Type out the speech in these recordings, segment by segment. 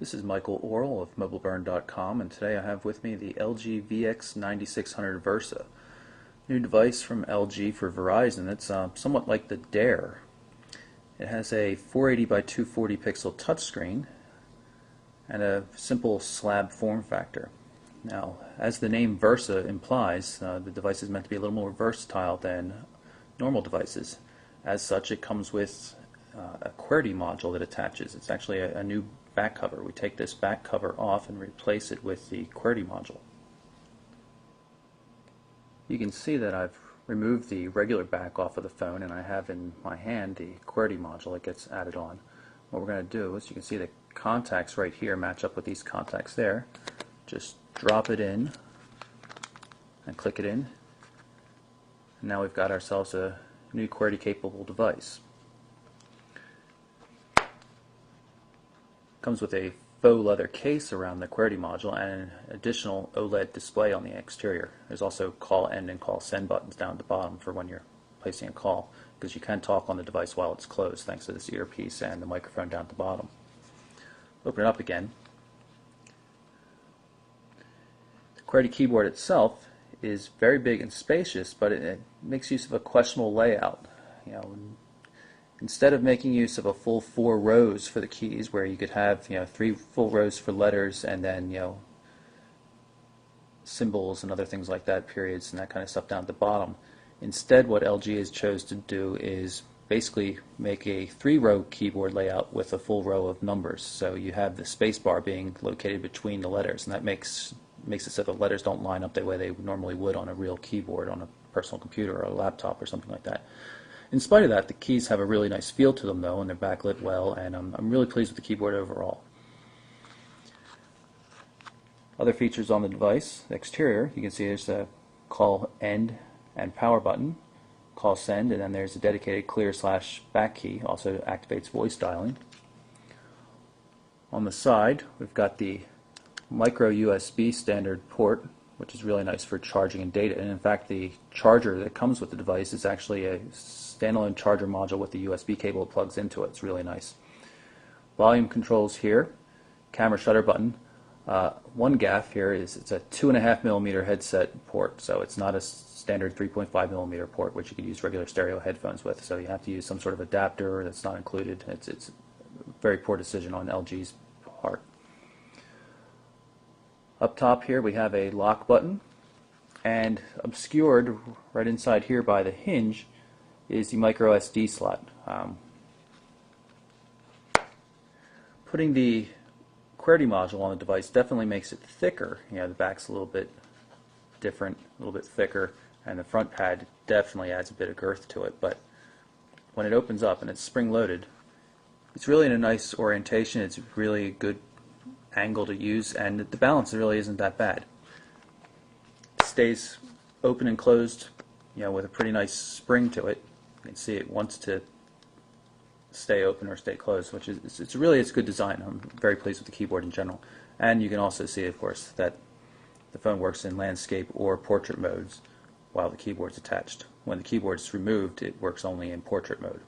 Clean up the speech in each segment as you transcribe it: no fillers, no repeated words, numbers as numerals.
This is Michael Orrell of MobileBurn.com, and today I have with me the LG VX9600 Versa, new device from LG for Verizon. It's somewhat like the Dare. It has a 480 by 240 pixel touchscreen and a simple slab form factor. Now, as the name Versa implies, the device is meant to be a little more versatile than normal devices. As such, it comes with a QWERTY module that attaches. It's actually a new back cover. We take this back cover off and replace it with the QWERTY module. You can see that I've removed the regular back off of the phone, and I have in my hand the QWERTY module that gets added on. What we're going to do is, you can see the contacts right here match up with these contacts there. Just drop it in and click it in, and now we've got ourselves a new QWERTY capable device. Comes with a faux leather case around the QWERTY module and an additional OLED display on the exterior. There's also call end and call send buttons down at the bottom for when you're placing a call, because you can talk on the device while it's closed thanks to this earpiece and the microphone down at the bottom. Open it up again. The QWERTY keyboard itself is very big and spacious, but it makes use of a questionable layout. Instead of making use of a full 4 rows for the keys, where you could have 3 full rows for letters and then symbols and other things like that, periods and that kind of stuff down at the bottom. Instead, what LG has chose to do is basically make a 3-row keyboard layout with a full row of numbers. So you have the space bar being located between the letters, and that makes it so the letters don't line up the way they normally would on a real keyboard on a personal computer or a laptop or something like that. In spite of that, the keys have a really nice feel to them though, and they're backlit well, and I'm really pleased with the keyboard overall. Other features on the device, the exterior, you can see there's a call end and power button, call send, and then there's a dedicated clear/back key, also activates voice dialing. On the side, we've got the micro USB standard port, which is really nice for charging and data. And in fact, the charger that comes with the device is actually a standalone charger module with the USB cable that plugs into it. It's really nice. Volume controls here, camera shutter button. One gaff here is it's a 2.5mm headset port, so it's not a standard 3.5mm port, which you could use regular stereo headphones with. So you have to use some sort of adapter that's not included. It's a very poor decision on LG's part. Up top here we have a lock button, and obscured right inside here by the hinge is the micro SD slot. Putting the QWERTY module on the device definitely makes it thicker. The back's a little bit different, a little bit thicker, and the front pad definitely adds a bit of girth to it. But when it opens up and it's spring-loaded, it's really in a nice orientation. It's really a good angle to use, and the balance really isn't that bad. It stays open and closed, with a pretty nice spring to it. You can see it wants to stay open or stay closed, which is it's good design. I'm very pleased with the keyboard in general. And you can also see, of course, that the phone works in landscape or portrait modes while the keyboard's attached. When the keyboard's removed, it works only in portrait mode.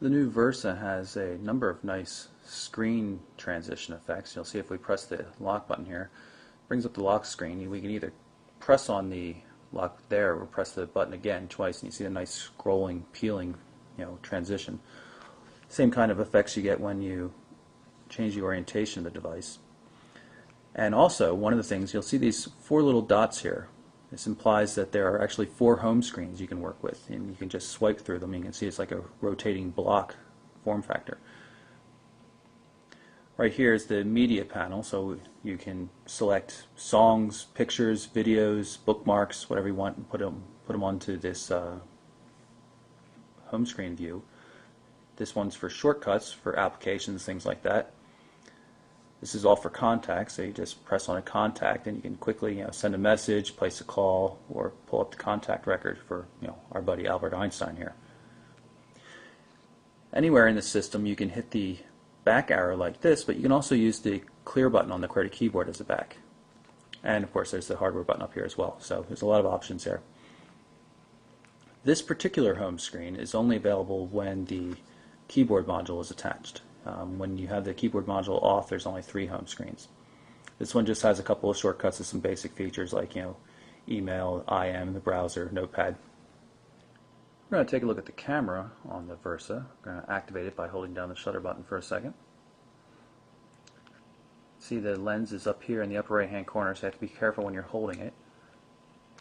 The new Versa has a number of nice screen transition effects. You'll see if we press the lock button here, it brings up the lock screen. We can either press on the lock there or press the button again twice, and you see a nice scrolling, peeling, transition. Same kind of effects you get when you change the orientation of the device. And also, one of the things, you'll see these 4 little dots here. This implies that there are actually 4 home screens you can work with, and you can just swipe through them. You can see it's like a rotating block form factor. Right here is the media panel, so you can select songs, pictures, videos, bookmarks, whatever you want, and put them onto this home screen view. This one's for shortcuts for applications, things like that. This is all for contacts, so you just press on a contact and you can quickly send a message, place a call, or pull up the contact record for our buddy Albert Einstein here. Anywhere in the system you can hit the back arrow like this, but you can also use the clear button on the QWERTY keyboard as a back. And of course there's the hardware button up here as well, so there's a lot of options there. This particular home screen is only available when the keyboard module is attached. When you have the keyboard module off, there's only 3 home screens. This one just has a couple of shortcuts to some basic features like, email, IM, the browser, notepad. We're going to take a look at the camera on the Versa. We're going to activate it by holding down the shutter button for a second. See, the lens is up here in the upper right hand corner, so you have to be careful when you're holding it.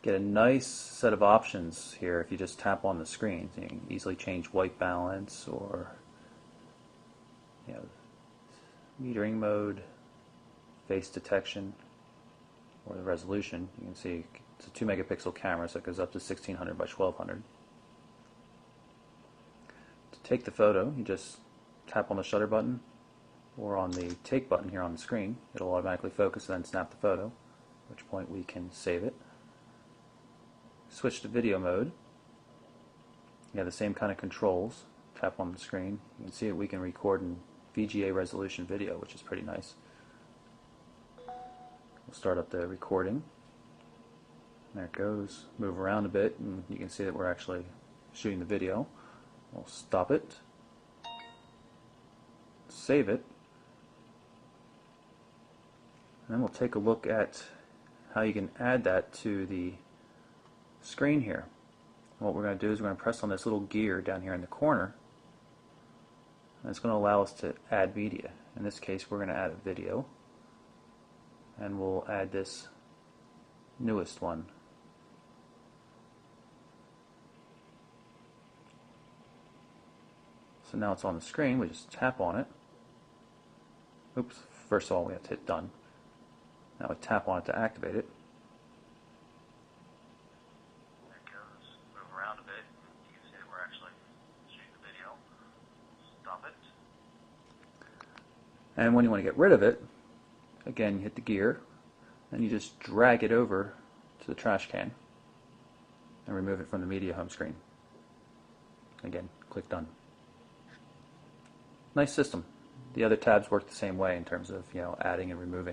Get a nice set of options here if you just tap on the screen. So you can easily change white balance or metering mode, face detection, or the resolution. You can see it's a 2 megapixel camera, so it goes up to 1600 by 1200. To take the photo, you just tap on the shutter button or on the take button here on the screen. It'll automatically focus and then snap the photo, at which point we can save it. Switch to video mode. You have the same kind of controls. Tap on the screen. You can see that we can record in VGA resolution video, which is pretty nice. We'll start up the recording. There it goes. Move around a bit and you can see that we're actually shooting the video. We'll stop it. Save it. And then we'll take a look at how you can add that to the screen here. What we're going to do is we're going to press on this little gear down here in the corner, and it's going to allow us to add media. In this case, we're going to add a video, and we'll add this newest one. So now it's on the screen. We just tap on it. Oops, first of all we have to hit done. Now we tap on it to activate it. Around a bit, you can see that we're actually shooting the video. Stop it. And when you want to get rid of it, again, you hit the gear, and you just drag it over to the trash can and remove it from the media home screen. Again, click done. Nice system. The other tabs work the same way in terms of adding and removing.